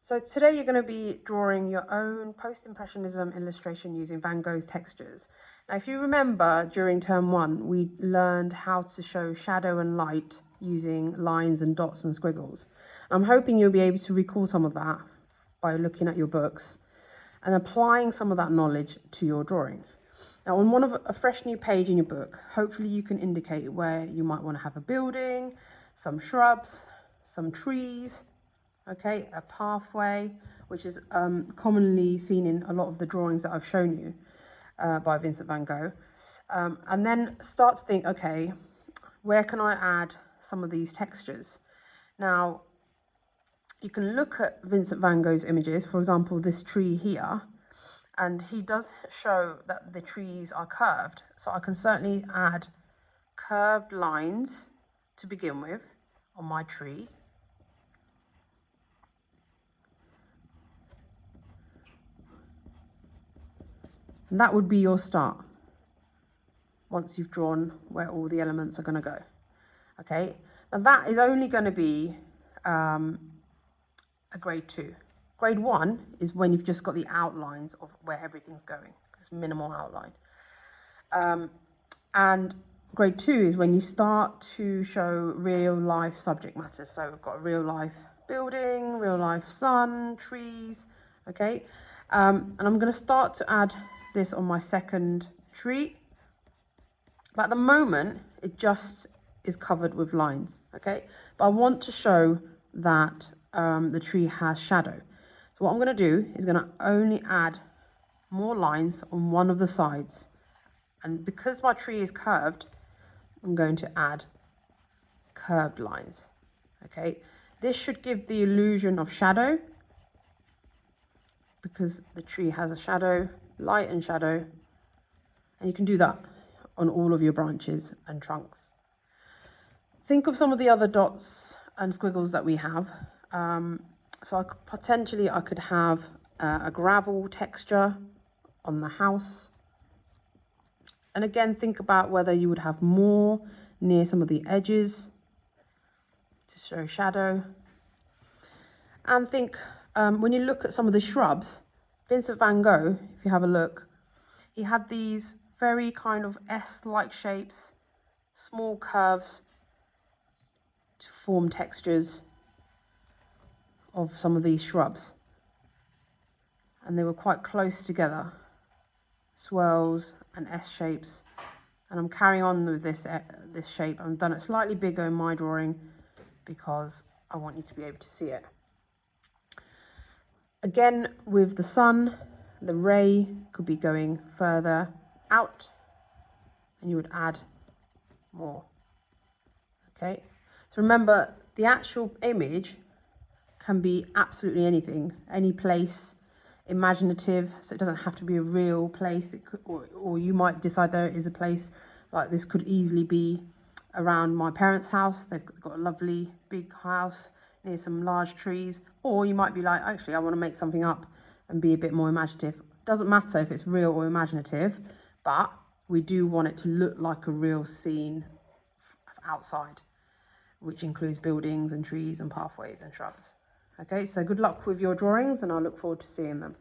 So today you're going to be drawing your own post-impressionism illustration using Van Gogh's textures. Now, if you remember, during term 1, we learned how to show shadow and light using lines and dots and squiggles. I'm hoping you'll be able to recall some of that by looking at your books and applying some of that knowledge to your drawing. Now, on a fresh new page in your book, hopefully you can indicate where you might want to have a building, some shrubs, some trees, okay, a pathway, which is commonly seen in a lot of the drawings that I've shown you by Vincent Van Gogh. And then start to think, okay, where can I add some of these textures? Now, you can look at Vincent Van Gogh's images, for example, this tree here, and he does show that the trees are curved. So I can certainly add curved lines to begin with on my tree. And that would be your start once you've drawn where all the elements are going to go. Okay, and that is only going to be a grade 2. Grade 1 is when you've just got the outlines of where everything's going. It's minimal outline. And grade 2 is when you start to show real life subject matters. So we've got a real life building, real life sun, trees. Okay, and I'm going to start to add this on my second tree, but at the moment it just is covered with lines. Okay, but I want to show that the tree has shadow. So what I'm going to do is going to only add more lines on one of the sides, and because my tree is curved, I'm going to add curved lines. Okay, this should give the illusion of shadow because the tree has a shadow, light and shadow, and you can do that on all of your branches and trunks. Think of some of the other dots and squiggles that we have. So I could have a gravel texture on the house. And again, think about whether you would have more near some of the edges to show shadow. And think, when you look at some of the shrubs, Vincent Van Gogh, if you have a look, he had these very kind of S-like shapes, small curves to form textures of some of these shrubs. And they were quite close together, swirls and S shapes. And I'm carrying on with this shape. I've done it slightly bigger in my drawing because I want you to be able to see it. Again, with the sun, the ray could be going further out, and you would add more. Okay, so remember, the actual image can be absolutely anything, any place, imaginative, so it doesn't have to be a real place. It could, or you might decide there is a place, like this could easily be around my parents' house. They've got a lovely big house near some large trees, or you might be like, actually, I want to make something up and be a bit more imaginative. Doesn't matter if it's real or imaginative, but we do want it to look like a real scene outside, which includes buildings and trees and pathways and shrubs. Okay, so good luck with your drawings, and I look forward to seeing them.